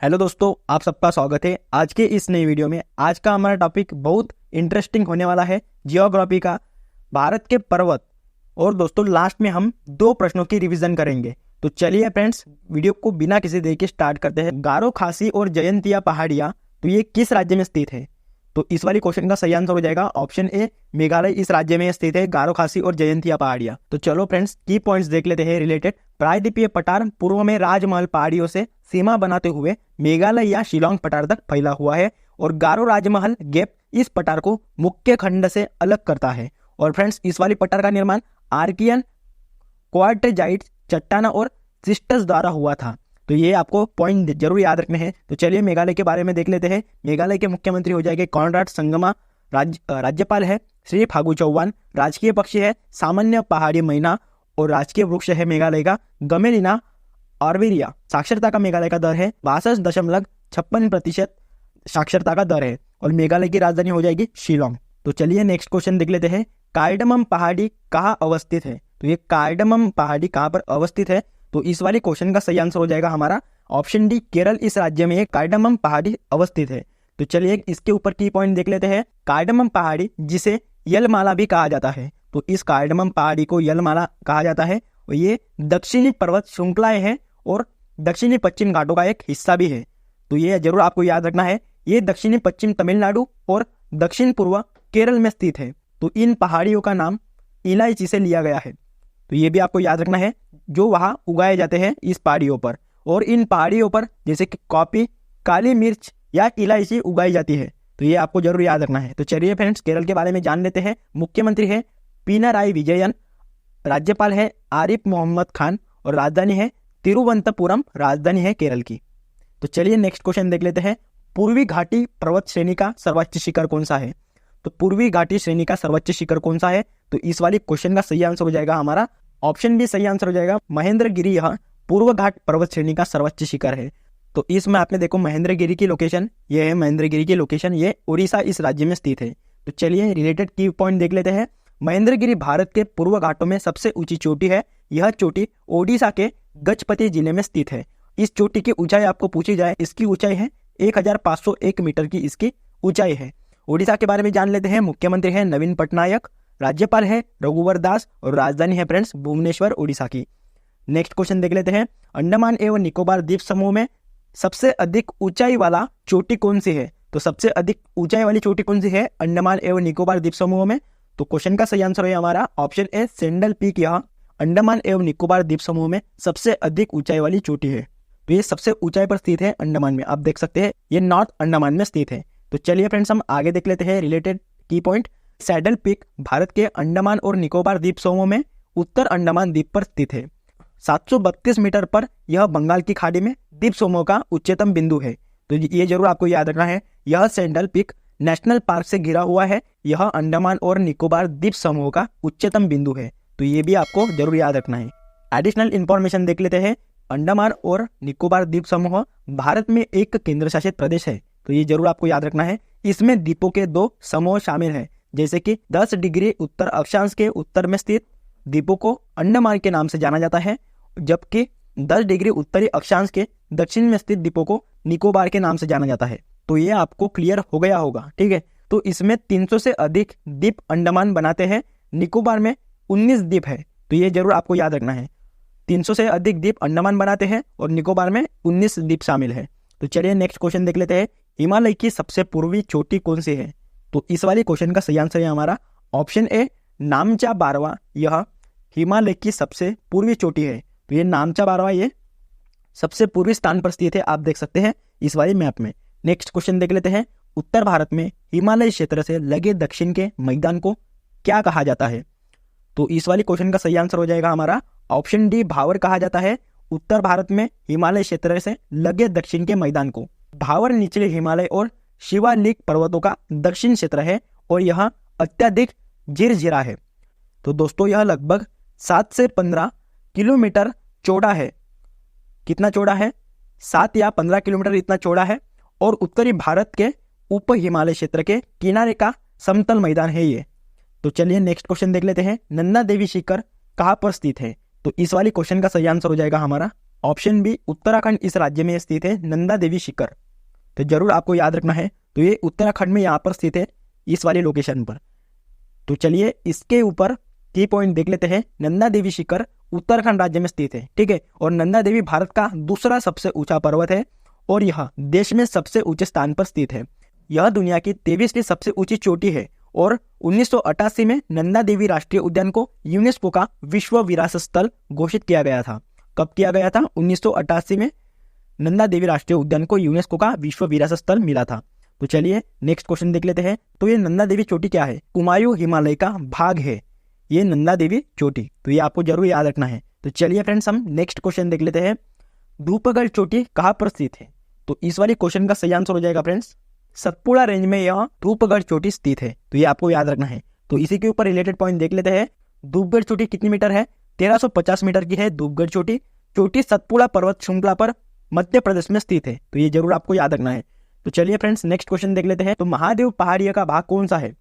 Hello दोस्तों, आप सबका स्वागत है आज के इस नई वीडियो में। आज का हमारा टॉपिक बहुत इंटरेस्टिंग होने वाला है, जियोग्राफी का, भारत के पर्वत। और दोस्तों लास्ट में हम 2 प्रश्नों की रिवीजन करेंगे। तो चलिए फ्रेंड्स, वीडियो को बिना किसी देर के स्टार्ट करते हैं। गारो, खासी और जयंतिया पहाड़ियाँ तो ये किस राज्य में स्थित है? तो इस वाली क्वेश्चन का सही आंसर हो जाएगा ऑप्शन ए, मेघालय इस राज्य में स्थित है गारो, खासी और जयंतिया पहाड़ियाँ। तो चलो फ्रेंड्स, की पॉइंट्स देख लेते हैं रिलेटेड। प्रायद्वीपीय पठार पूर्व में राजमहल पहाड़ियों से सीमा बनाते हुए मेघालय या शिलोंग पठार तक फैला हुआ है और गारो राजमहल गैप इस पठार को मुख्य खंड से अलग करता है। और फ्रेंड्स, इस वाली पठार का निर्माण आर्कियन, क्वार्टजाइट चट्टाना और सिस्टस द्वारा हुआ था। तो ये आपको पॉइंट जरूर याद रखने हैं। तो चलिए मेघालय के बारे में देख लेते हैं। मेघालय के मुख्यमंत्री हो जाएंगे कॉनराड संगमा, राज्यपाल है श्री फागु चौहान, राजकीय पक्षी है सामान्य पहाड़ी मैना और राजकीय वृक्ष है मेघालय का गमेलिना ऑर्विरिया। साक्षरता का मेघालय का दर है 62.56% साक्षरता का दर है और मेघालय की राजधानी हो जाएगी शिलोंग। तो चलिए नेक्स्ट क्वेश्चन देख लेते हैं। कार्डमम पहाड़ी कहाँ अवस्थित है? तो ये कार्डमम पहाड़ी कहाँ पर अवस्थित है? तो इस वाले क्वेश्चन का सही आंसर हो जाएगा हमारा ऑप्शन डी, केरल इस राज्य में एक कार्डमम पहाड़ी अवस्थित है। तो चलिए इसके ऊपर की पॉइंट देख लेते हैं। कार्डमम पहाड़ी जिसे यलमाला भी कहा जाता है, तो इस कार्डमम पहाड़ी को यलमाला कहा जाता है और ये दक्षिणी पर्वत श्रृंखलाएं हैं और दक्षिणी पश्चिम घाटों का एक हिस्सा भी है। तो ये जरूर आपको याद रखना है। ये दक्षिणी पश्चिम तमिलनाडु और दक्षिण पूर्व केरल में स्थित है। तो इन पहाड़ियों का नाम इलायची से लिया गया है। तो ये भी आपको याद रखना है, जो वहाँ उगाए जाते हैं इस पहाड़ियों पर। और इन पहाड़ियों पर जैसे कि कॉफी, काली मिर्च या इलायची उगाई जाती है। तो ये आपको जरूर याद रखना है। तो चलिए फ्रेंड्स, केरल के बारे में जान लेते हैं। मुख्यमंत्री है पिनाराई विजयन, राज्यपाल है आरिफ मोहम्मद खान और राजधानी है तिरुवनंतपुरम, राजधानी है केरल की। तो चलिए नेक्स्ट क्वेश्चन देख लेते हैं। पूर्वी घाटी पर्वत श्रेणी का सर्वोच्च शिखर कौन सा है? तो पूर्वी घाटी श्रेणी का सर्वोच्च शिखर कौन सा है? तो इस वाली क्वेश्चन का सही आंसर हो जाएगा हमारा ऑप्शन बी, सही आंसर हो जाएगा महेंद्रगिरी। यह पूर्व घाट पर्वत श्रेणी का सर्वोच्च शिखर है। तो इसमें आपने देखो महेंद्रगिरी की लोकेशन, ये है महेंद्रगिरी की लोकेशन, ये उड़ीसा इस राज्य में स्थित है। तो चलिए रिलेटेड की पॉइंट देख लेते हैं। महेंद्रगिरी भारत के पूर्व घाटों में सबसे ऊंची चोटी है। यह चोटी ओडिशा के गजपति जिले में स्थित है। इस चोटी की ऊंचाई आपको पूछी जाए, इसकी ऊंचाई है 1501 मीटर की इसकी ऊंचाई है। ओडिशा के बारे में जान लेते हैं। मुख्यमंत्री है नवीन पटनायक, राज्यपाल है रघुवर दास और राजधानी है फ्रेंड्स भुवनेश्वर, ओडिशा की। नेक्स्ट क्वेश्चन देख लेते हैं। अंडमान एवं निकोबार द्वीप समूह में सबसे अधिक ऊंचाई वाला चोटी कौन सी है? तो सबसे अधिक ऊंचाई वाली चोटी कौन सी है अंडमान एवं निकोबार द्वीप समूह में? तो क्वेश्चन का सही आंसर है हमारा ऑप्शन ए, सेंडल पीक। यह अंडमान एवं निकोबार द्वीप समूह में सबसे अधिक ऊंचाई वाली चोटी है। तो ये सबसे ऊंचाई पर स्थित है अंडमान में। आप देख सकते हैं ये नॉर्थ अंडमान में स्थित है। तो चलिए फ्रेंड्स, हम आगे देख लेते हैं रिलेटेड की पॉइंट। सैडल पीक भारत के अंडमान और निकोबार द्वीप समूह में उत्तर अंडमान द्वीप पर स्थित है। 732 मीटर पर यह बंगाल की खाड़ी में द्वीप समूह का उच्चतम बिंदु है। तो ये जरूर आपको याद रखना है। यह सैडल पीक नेशनल पार्क से घिरा हुआ है। यह अंडमान और निकोबार द्वीप समूह का उच्चतम बिंदु है। तो ये भी आपको जरूर याद रखना है। एडिशनल इंफॉर्मेशन देख लेते हैं। अंडमान और निकोबार द्वीप समूह भारत में एक केंद्र शासित प्रदेश है। तो ये जरूर आपको याद रखना है। इसमें द्वीपों के 2 समूह शामिल हैं, जैसे कि 10 डिग्री उत्तर अक्षांश के उत्तर में स्थित द्वीपों को अंडमान के नाम से जाना जाता है, जबकि 10 डिग्री उत्तरी अक्षांश के दक्षिण में स्थित द्वीपों को निकोबार के नाम से जाना जाता है। तो ये आपको क्लियर हो गया होगा, ठीक है। तो इसमें 300 से अधिक द्वीप अंडमान बनाते हैं। निकोबार में 19 द्वीप है। तो ये जरूर आपको याद रखना है। 300 से अधिक द्वीप अंडमान बनाते हैं और निकोबार में 19 द्वीप शामिल है। तो चलिए नेक्स्ट क्वेश्चन देख लेते हैं। हिमालय की सबसे पूर्वी चोटी कौन सी है? तो इस वाले क्वेश्चन का सही आंसर है हमारा ऑप्शन ए, नामचा बारवा। यह हिमालय की सबसे पूर्वी चोटी है। तो ये नामचा बारवा ये सबसे पूर्वी स्थान पर स्थित है। आप देख सकते हैं इस वाली मैप में। नेक्स्ट क्वेश्चन देख लेते हैं। उत्तर भारत में हिमालय क्षेत्र से लगे दक्षिण के मैदान को क्या कहा जाता है? तो इस वाली क्वेश्चन का सही आंसर हो जाएगा हमारा ऑप्शन डी, भावर कहा जाता है। उत्तर भारत में हिमालय क्षेत्र से लगे दक्षिण के मैदान को भावर निचले हिमालय और शिवालिक पर्वतों का दक्षिण क्षेत्र है और यह अत्यधिक झिरझिरा है। तो दोस्तों यह लगभग 7 से 15 किलोमीटर चौड़ा है। कितना चौड़ा है? 7 या 15 किलोमीटर इतना चौड़ा है और उत्तरी भारत के उप हिमालय क्षेत्र के किनारे का समतल मैदान है ये। तो चलिए नेक्स्ट क्वेश्चन देख लेते हैं। नंदा देवी शिखर कहाँ पर स्थित है? तो इस वाली क्वेश्चन का सही आंसर हो जाएगा हमारा ऑप्शन बी उत्तराखंड इस राज्य में स्थित है नंदा देवी शिखर। तो जरूर आपको याद रखना है, तो ये उत्तराखंड में यहाँ पर स्थित है इस वाली लोकेशन पर। तो चलिए इसके ऊपर की पॉइंट देख लेते हैं। नंदा देवी शिखर उत्तराखंड राज्य में स्थित है, ठीक है। और नंदा देवी भारत का दूसरा सबसे ऊंचा पर्वत है और यह देश में सबसे ऊंचे स्थान पर स्थित है। यह दुनिया की 23वीं सबसे ऊंची चोटी है और 1988 में नंदा देवी राष्ट्रीय उद्यान को यूनेस्को का विश्व विरासत स्थल घोषित किया गया था। कब किया गया था? 1988 में नंदा देवी राष्ट्रीय उद्यान को यूनेस्को का विश्व विरासत स्थल मिला था। तो चलिए नेक्स्ट क्वेश्चन देख लेते हैं। तो ये नंदा देवी चोटी क्या है? कुमायूं हिमालय का भाग है ये नंदा देवी चोटी, तो ये आपको जरूर याद रखना है। तो चलिए फ्रेंड्स हम नेक्स्ट क्वेश्चन देख लेते हैं। धूपगढ़ चोटी कहाँ पर स्थित है? तो इस वाली क्वेश्चन का सही आंसर हो जाएगा फ्रेंड्स सतपुड़ा रेंज में यह धूपगढ़ चोटी स्थित है, तो ये आपको याद रखना है। तो इसी के ऊपर रिलेटेड पॉइंट देख लेते हैं। धूपगढ़ चोटी कितनी मीटर है? 1350 मीटर की है धूपगढ़ चोटी। चोटी सतपुड़ा पर्वत श्रृंखला पर मध्य प्रदेश में स्थित है, तो ये जरूर आपको याद रखना है। तो चलिए फ्रेंड्स नेक्स्ट क्वेश्चन देख लेते हैं। तो महादेव पहाड़िया का भाग कौन सा है?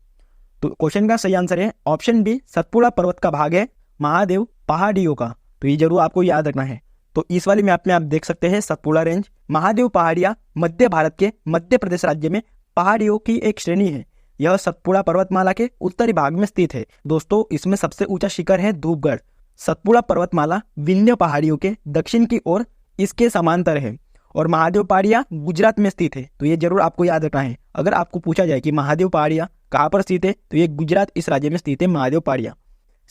तो क्वेश्चन का सही आंसर है ऑप्शन बी सतपुड़ा पर्वत का भाग है महादेव पहाड़ियों का, तो ये जरूर आपको याद रखना है। तो इस वाली मैप में आप देख सकते हैं सतपुड़ा रेंज। महादेव पहाड़िया मध्य भारत के मध्य प्रदेश राज्य में पहाड़ियों की एक श्रेणी है। यह सतपुड़ा पर्वतमाला के उत्तरी भाग में स्थित है। दोस्तों इसमें सबसे ऊंचा शिखर है धूपगढ़। सतपुड़ा पर्वतमाला विंध्य पहाड़ियों के दक्षिण की ओर इसके समांतर है और महादेव पहाड़िया गुजरात में स्थित है, तो ये जरूर आपको याद रखना है। अगर आपको पूछा जाए कि महादेव पहाड़िया कहाँ पर स्थित है, तो ये गुजरात इस राज्य में स्थित है महादेव पहाड़िया।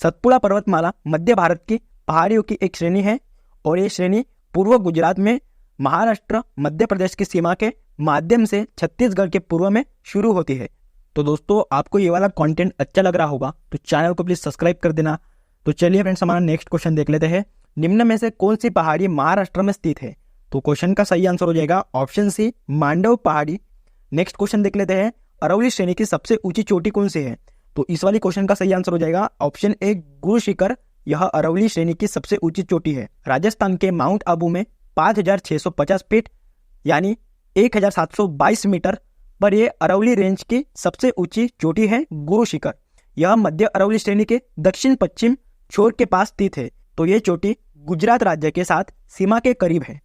सतपुड़ा पर्वतमाला मध्य भारत की पहाड़ियों की एक श्रेणी है और ये श्रेणी पूर्व गुजरात में महाराष्ट्र मध्य प्रदेश की सीमा के माध्यम से छत्तीसगढ़ के पूर्व में शुरू होती है। तो दोस्तों आपको ये वाला कंटेंट अच्छा लग रहा होगा तो चैनल को प्लीज सब्सक्राइब कर देना। तो चलिए फ्रेंड्स हमारा नेक्स्ट क्वेश्चन देख लेते हैं। निम्न में से कौन सी पहाड़ी महाराष्ट्र में स्थित है? तो क्वेश्चन का सही आंसर हो जाएगा ऑप्शन सी मांडव पहाड़ी। नेक्स्ट क्वेश्चन देख लेते हैं। अरवली श्रेणी की सबसे ऊंची चोटी कौन सी है? तो इस वाली क्वेश्चन का सही आंसर हो जाएगा ऑप्शन ए गुरु शिखर। यह अरवली श्रेणी की सबसे ऊंची चोटी है। राजस्थान के माउंट आबू में 5650 फीट यानी 1722 मीटर पर यह अरवली रेंज की सबसे ऊंची चोटी है गुरु शिखर। यह मध्य अरवली श्रेणी के दक्षिण पश्चिम छोर के पास स्थित है, तो यह चोटी गुजरात राज्य के साथ सीमा के करीब है।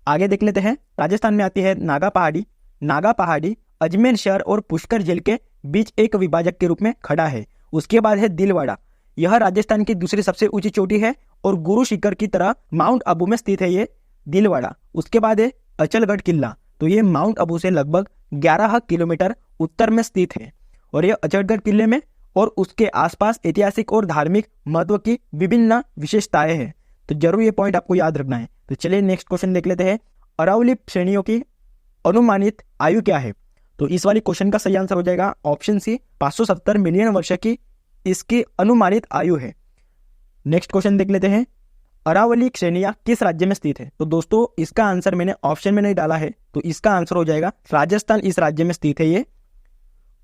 आगे देख लेते हैं। राजस्थान में आती है नागा पहाड़ी। नागा पहाड़ी अजमेर शहर और पुष्कर झील के बीच एक विभाजक के रूप में खड़ा है। उसके बाद है दिलवाड़ा। यह राजस्थान की दूसरी सबसे ऊंची चोटी है और गुरु शिखर की तरह माउंट आबू में स्थित है ये दिलवाड़ा। उसके बाद है अचलगढ़ किला। तो ये माउंट आबू से लगभग 11 किलोमीटर उत्तर में स्थित है और यह अचलगढ़ किले में और उसके आसपास ऐतिहासिक और धार्मिक महत्व की विभिन्न विशेषताएं हैं। तो जरूर ये पॉइंट आपको याद रखना है। तो चलिए नेक्स्ट क्वेश्चन देख लेते हैं। अरावली श्रेणियों की अनुमानित आयु क्या है? तो इस वाली क्वेश्चन का सही आंसर हो जाएगा ऑप्शन सी 570 मिलियन वर्ष की इसकी अनुमानित आयु है। नेक्स्ट क्वेश्चन देख लेते हैं। अरावली श्रेणियां किस राज्य में स्थित है? तो दोस्तों इसका आंसर मैंने ऑप्शन में नहीं डाला है, तो इसका आंसर हो जाएगा राजस्थान इस राज्य में स्थित है ये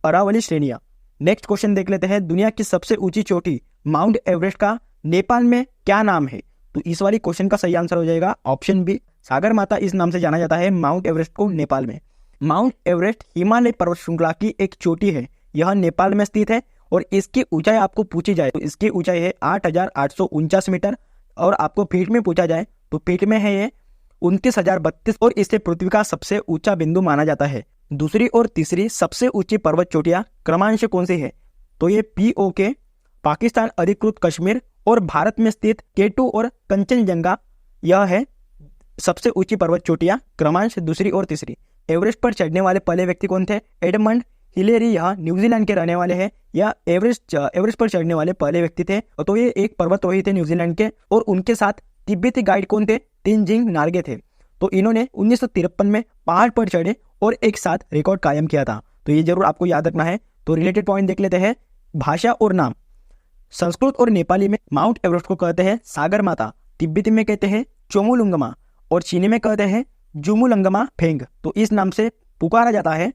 अरावली श्रेणियां। नेक्स्ट क्वेश्चन देख लेते हैं। दुनिया की सबसे ऊंची चोटी माउंट एवरेस्ट का नेपाल में क्या नाम है? तो इस वाली क्वेश्चन का सही आंसर हो जाएगा ऑप्शन बी सागर माता इस नाम से जाना जाता है माउंट एवरेस्ट को नेपाल में। माउंट एवरेस्ट हिमालय पर्वत श्रृंखला की एक चोटी है। यह नेपाल में स्थित है और इसकी ऊंचाई आपको पूछी जाए तो इसकी ऊंचाई है 8849 मीटर और आपको फीट में पूछा जाए तो फीट में है ये 29,032 और इसे पृथ्वी का सबसे ऊंचा बिंदु माना जाता है। दूसरी और तीसरी सबसे ऊंची पर्वत चोटियां क्रमांश कौन सी है? तो ये POK पाकिस्तान अधिकृत कश्मीर और भारत में स्थित K2 और कंचनजंगा यह है सबसे ऊंची पर्वत चोटियां क्रमांश दूसरी और तीसरी। एवरेस्ट पर चढ़ने वाले पहले व्यक्ति कौन थे? एडमंड हिलेरी यह न्यूजीलैंड के रहने वाले हैं। या एवरेस्ट पर चढ़ने वाले पहले व्यक्ति थे, तो ये एक पर्वतरोही थे न्यूजीलैंड के और उनके साथ तिब्बती गाइड कौन थे? तेनजिंग नार्गे थे। तो इन्होंने 1953 में पहाड़ पर चढ़े और एक साथ रिकॉर्ड कायम किया था, तो ये जरूर आपको याद रखना है। तो रिलेटेड पॉइंट देख लेते हैं। भाषा और नाम। संस्कृत और नेपाली में माउंट एवरेस्ट को कहते हैं सागर माता, तिब्बती में कहते हैं चोमुलुंगमा और चीनी में कहते हैं जुमुलंगमा फेंग। तो इस नाम से पुकारा जाता है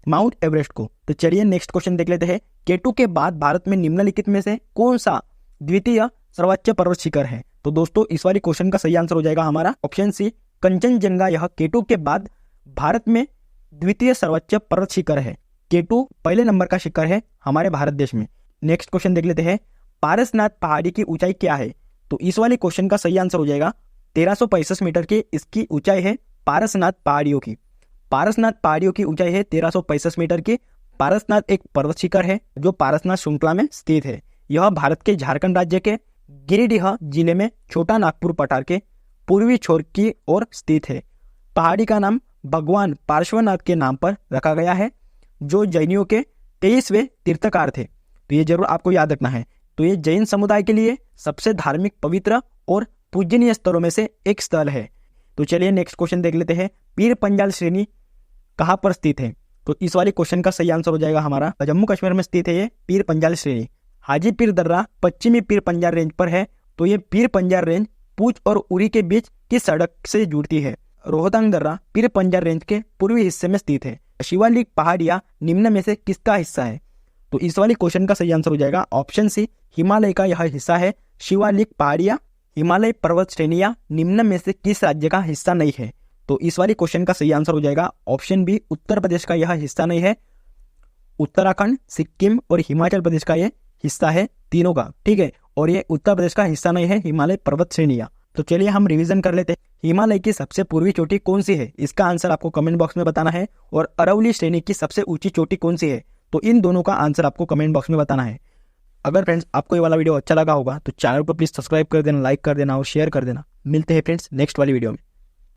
माउंट एवरेस्ट को। तो चलिए नेक्स्ट क्वेश्चन देख लेते हैं। K2 के बाद भारत में निम्नलिखित में से कौन सा द्वितीय सर्वोच्च पर्वत शिखर है? तो दोस्तों इस वाली क्वेश्चन का सही आंसर हो जाएगा हमारा ऑप्शन सी कंचनजंगा। यह K2 के बाद भारत में द्वितीय सर्वोच्च पर्वत शिखर है। K2 पहले नंबर का शिखर है हमारे भारत देश में। नेक्स्ट क्वेश्चन देख लेते हैं। पारसनाथ पहाड़ी की ऊंचाई क्या है? तो इस वाले क्वेश्चन का सही आंसर हो जाएगा 1365 मीटर की इसकी ऊंचाई है पारसनाथ पहाड़ियों की। पारसनाथ पहाड़ियों की ऊंचाई है 1365 मीटर की। पारसनाथ एक पर्वत शिखर है जो पारसनाथ श्रृंखला में स्थित है। यह भारत के झारखंड राज्य के गिरिडीह जिले में छोटा नागपुर पठार के पूर्वी छोर की ओर स्थित है। पहाड़ी का नाम भगवान पार्श्वनाथ के नाम पर रखा गया है, जो जैनियों के 23वें तीर्थकार थे। तो ये जरूर आपको याद रखना है। तो ये जैन समुदाय के लिए सबसे धार्मिक, पवित्र और पूजनीय स्थलों में से एक स्थल है। तो चलिए नेक्स्ट क्वेश्चन देख लेते हैं। पीर पंजाल श्रेणी कहाँ पर स्थित है? तो इस वाले क्वेश्चन का सही आंसर हो जाएगा हमारा जम्मू कश्मीर में स्थित है ये पीर पंजाल श्रेणी। हाजी पीर दर्रा पश्चिमी पीर पंजाल रेंज पर है। तो ये पीर पंजाल रेंज पूंछ और उरी के बीच की सड़क से जुड़ती है। रोहतांग दर्रा पीर पंजाल रेंज के पूर्वी हिस्से में स्थित है। शिवालिक पहाड़ियां निम्न में से किसका हिस्सा है? तो इस वाले क्वेश्चन का सही आंसर हो जाएगा ऑप्शन सी, हिमालय का यह हिस्सा है। शिवालिक पहाड़ियां हिमालय पर्वत श्रेणियां निम्न में से किस राज्य का हिस्सा नहीं है? तो इस वाले क्वेश्चन का सही आंसर हो जाएगा ऑप्शन बी, उत्तर प्रदेश का यह हिस्सा नहीं है। उत्तराखंड, सिक्किम और हिमाचल प्रदेश का यह हिस्सा है, तीनों का, ठीक है। और ये उत्तर प्रदेश का हिस्सा नहीं है हिमालय पर्वत श्रेणियां। तो चलिए हम रिवीजन कर लेते हैं। हिमालय की सबसे पूर्वी चोटी कौन सी है? इसका आंसर आपको कमेंट बॉक्स में बताना है। और अरवली श्रेणी की सबसे ऊंची चोटी कौन सी है? तो इन दोनों का आंसर आपको कमेंट बॉक्स में बताना है। अगर फ्रेंड्स आपको ये वाला वीडियो अच्छा लगा होगा तो चैनल को प्लीज सब्सक्राइब कर देना, लाइक कर देना और शेयर कर देना। मिलते हैं फ्रेंड्स नेक्स्ट वाली वीडियो में।